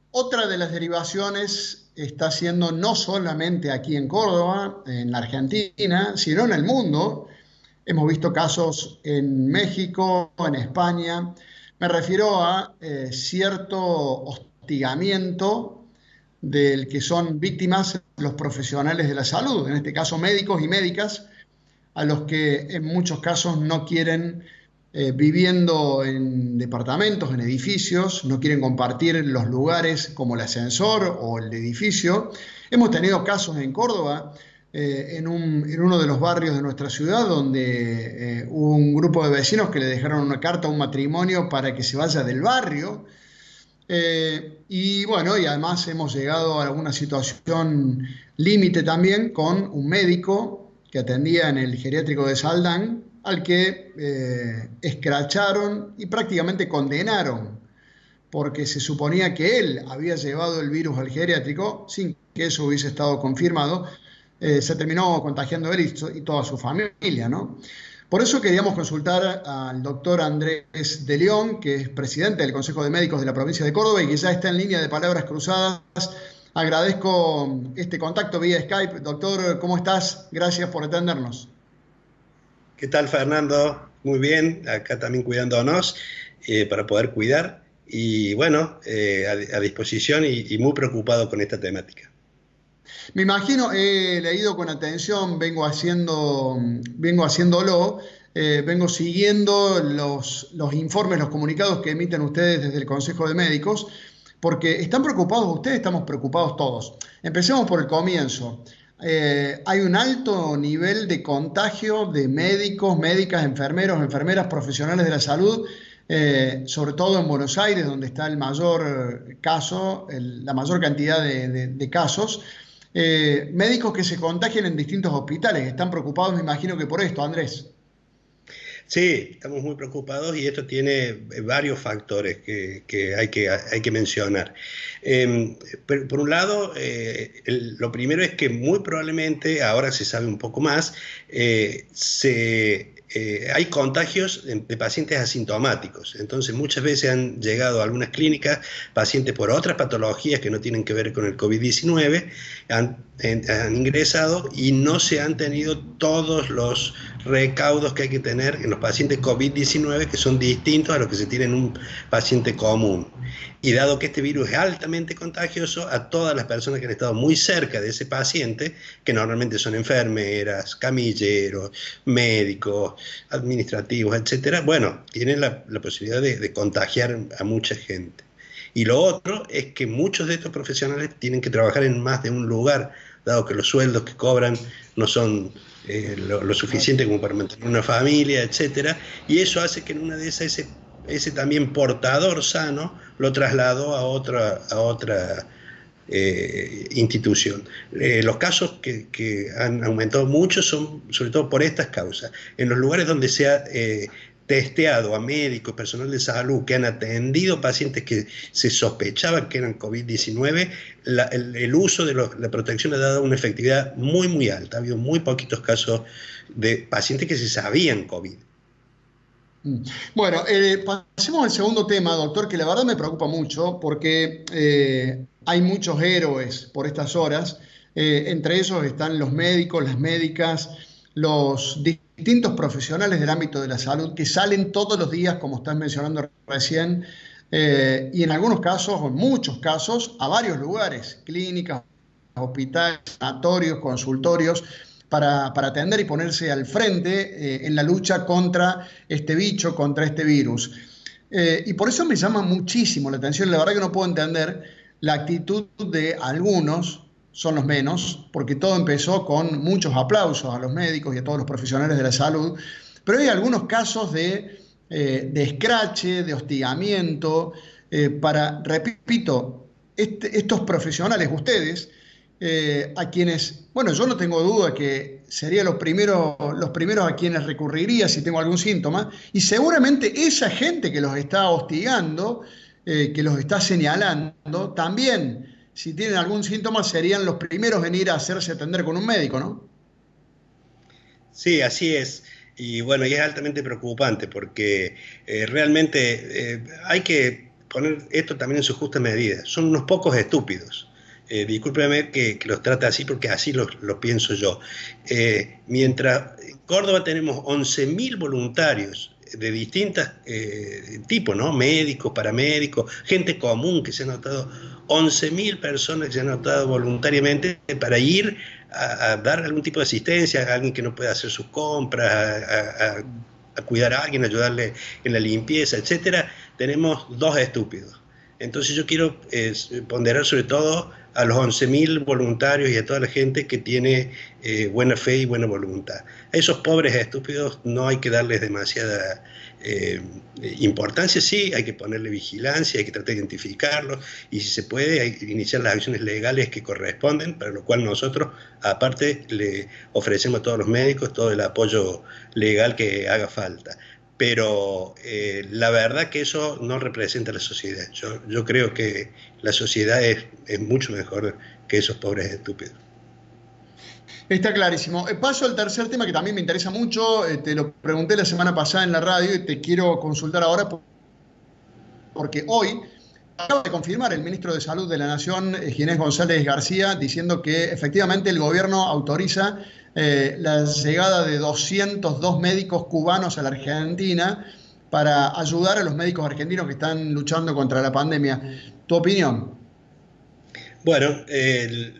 Otra de las derivaciones está siendo no solamente aquí en Córdoba, en la Argentina, sino en el mundo. Hemos visto casos en México, en España. Me refiero a cierto hostigamiento del que son víctimas los profesionales de la salud, en este caso médicos y médicas, a los que en muchos casos no quieren, viviendo en departamentos, en edificios, no quieren compartir los lugares como el ascensor o el edificio. Hemos tenido casos en Córdoba, en uno de los barrios de nuestra ciudad, donde hubo un grupo de vecinos que le dejaron una carta a un matrimonio para que se vaya del barrio. Y bueno, y además hemos llegado a alguna situación límite también con un médico que atendía en el geriátrico de Saldán, al que escracharon y prácticamente condenaron, porque se suponía que él había llevado el virus al geriátrico sin que eso hubiese estado confirmado. Se terminó contagiando él y toda su familia, ¿no? Por eso queríamos consultar al doctor Andrés de León, que es presidente del Consejo de Médicos de la provincia de Córdoba y que ya está en línea de palabras cruzadas. Agradezco este contacto vía Skype. Doctor, ¿cómo estás? Gracias por atendernos. ¿Qué tal, Fernando? Muy bien, acá también cuidándonos para poder cuidar y bueno, a disposición y muy preocupado con esta temática. Me imagino, he leído con atención, vengo haciéndolo, vengo siguiendo los informes, los comunicados que emiten ustedes desde el Consejo de Médicos, porque están preocupados ustedes, estamos preocupados todos. Empecemos por el comienzo. Hay un alto nivel de contagio de médicos, médicas, enfermeros, enfermeras, profesionales de la salud, sobre todo en Buenos Aires, donde está el mayor caso, la mayor cantidad de casos. Médicos que se contagian en distintos hospitales. Están preocupados, me imagino que por esto, Andrés. Sí, estamos muy preocupados y esto tiene varios factores que hay que mencionar. Por un lado, lo primero es que muy probablemente, ahora se sabe un poco más, hay contagios de pacientes asintomáticos. Entonces, muchas veces han llegado a algunas clínicas pacientes por otras patologías que no tienen que ver con el COVID-19, han ingresado y no se han tenido todos los recaudos que hay que tener en los pacientes COVID-19, que son distintos a los que se tienen en un paciente común. Y dado que este virus es altamente contagioso, a todas las personas que han estado muy cerca de ese paciente, que normalmente son enfermeras, camilleros, médicos, administrativos, etcétera, bueno, tienen la posibilidad de contagiar a mucha gente. Y lo otro es que muchos de estos profesionales tienen que trabajar en más de un lugar, dado que los sueldos que cobran no son lo suficiente como para mantener una familia, etcétera, y eso hace que en una de esas ese también portador sano lo trasladó a otra institución. Los casos que han aumentado mucho son sobre todo por estas causas. En los lugares donde se ha testeado a médicos, personal de salud que han atendido pacientes que se sospechaba que eran COVID-19, el uso de la protección ha dado una efectividad muy, muy alta. Ha habido muy poquitos casos de pacientes que se sabían COVID. Bueno, pasemos al segundo tema, doctor, que la verdad me preocupa mucho porque hay muchos héroes por estas horas. Entre esos están los médicos, las médicas, los distintos profesionales del ámbito de la salud que salen todos los días, como estás mencionando recién, y en algunos casos, o en muchos casos, a varios lugares, clínicas, hospitales, sanatorios, consultorios, para atender y ponerse al frente en la lucha contra este bicho, contra este virus. Y por eso me llama muchísimo la atención, la verdad que no puedo entender la actitud de algunos, son los menos, porque todo empezó con muchos aplausos a los médicos y a todos los profesionales de la salud, pero hay algunos casos de escrache, de hostigamiento, repito, estos profesionales, ustedes, a quienes, bueno, yo no tengo duda que serían los primeros a quienes recurriría si tengo algún síntoma, y seguramente esa gente que los está hostigando, que los está señalando, también, si tienen algún síntoma, serían los primeros en ir a hacerse atender con un médico, ¿no? Sí, así es. Y bueno, y es altamente preocupante porque realmente hay que poner esto también en su justa medida. Son unos pocos estúpidos. Discúlpeme que los trate así porque así lo pienso yo. Mientras en Córdoba tenemos 11.000 voluntarios de distintos tipos, ¿no? Médicos, paramédicos, gente común que se han anotado, 11.000 personas que se han anotado voluntariamente para ir a dar algún tipo de asistencia a alguien que no puede hacer sus compras, a cuidar a alguien, ayudarle en la limpieza, etcétera. Tenemos 2 estúpidos. Entonces yo quiero ponderar sobre todo a los 11.000 voluntarios y a toda la gente que tiene buena fe y buena voluntad. A esos pobres estúpidos no hay que darles demasiada importancia, sí, hay que ponerle vigilancia, hay que tratar de identificarlos y si se puede hay que iniciar las acciones legales que corresponden, para lo cual nosotros aparte le ofrecemos a todos los médicos todo el apoyo legal que haga falta. Pero la verdad que eso no representa a la sociedad. Yo creo que la sociedad es mucho mejor que esos pobres estúpidos. Está clarísimo. Paso al tercer tema que también me interesa mucho. Te lo pregunté la semana pasada en la radio y te quiero consultar ahora porque hoy acaba de confirmar el ministro de Salud de la Nación, Ginés González García, diciendo que efectivamente el gobierno autoriza la llegada de 202 médicos cubanos a la Argentina para ayudar a los médicos argentinos que están luchando contra la pandemia. ¿Tu opinión? Bueno,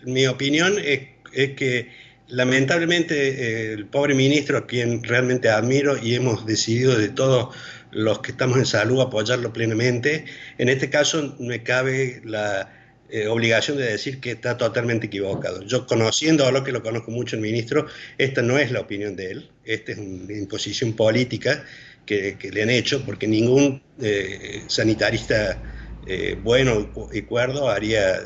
mi opinión es que lamentablemente el pobre ministro, a quien realmente admiro y hemos decidido de todos los que estamos en salud apoyarlo plenamente, en este caso me cabe la obligación de decir que está totalmente equivocado. Yo conociendo a lo que lo conozco mucho el ministro, esta no es la opinión de él, esta es una imposición política que le han hecho porque ningún sanitarista bueno y cuerdo haría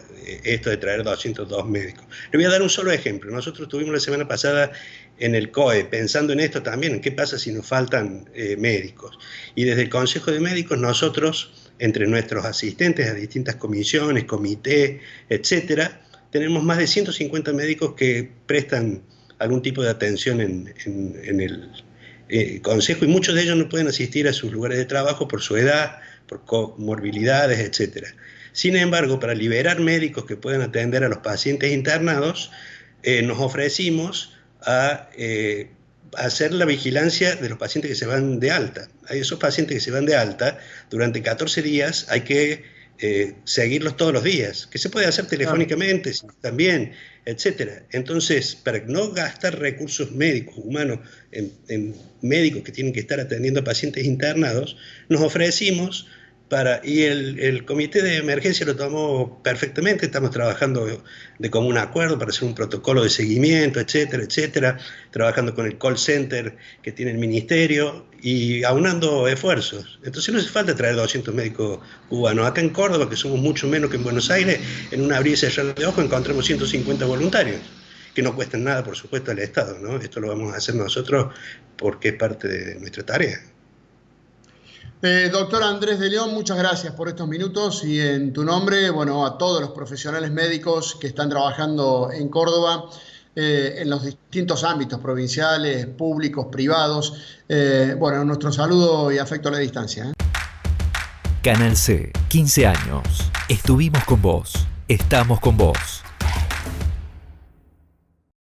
esto de traer 202 médicos. Le voy a dar un solo ejemplo. Nosotros estuvimos la semana pasada en el COE pensando en esto también, qué pasa si nos faltan médicos. Y desde el Consejo de Médicos nosotros, entre nuestros asistentes a distintas comisiones, comités, etcétera, tenemos más de 150 médicos que prestan algún tipo de atención en el Consejo y muchos de ellos no pueden asistir a sus lugares de trabajo por su edad, por comorbilidades, etcétera. Sin embargo, para liberar médicos que puedan atender a los pacientes internados, nos ofrecimos a hacer la vigilancia de los pacientes que se van de alta. A esos pacientes que se van de alta, durante 14 días hay que seguirlos todos los días, que se puede hacer telefónicamente también, etcétera. Entonces, para no gastar recursos médicos, humanos, en médicos que tienen que estar atendiendo a pacientes internados, nos ofrecimos y el comité de emergencia lo tomó perfectamente, estamos trabajando de común acuerdo para hacer un protocolo de seguimiento, etcétera, etcétera, trabajando con el call center que tiene el ministerio y aunando esfuerzos. Entonces no hace falta traer 200 médicos cubanos. Acá en Córdoba, que somos mucho menos que en Buenos Aires, en un abrir y cerrar de ojos encontramos 150 voluntarios, que no cuestan nada, por supuesto, al Estado, ¿no? Esto lo vamos a hacer nosotros porque es parte de nuestra tarea. Doctor Andrés de León, muchas gracias por estos minutos y en tu nombre, bueno, a todos los profesionales médicos que están trabajando en Córdoba, en los distintos ámbitos provinciales, públicos, privados. Bueno, nuestro saludo y afecto a la distancia. Canal C, 15 años. Estuvimos con vos. Estamos con vos.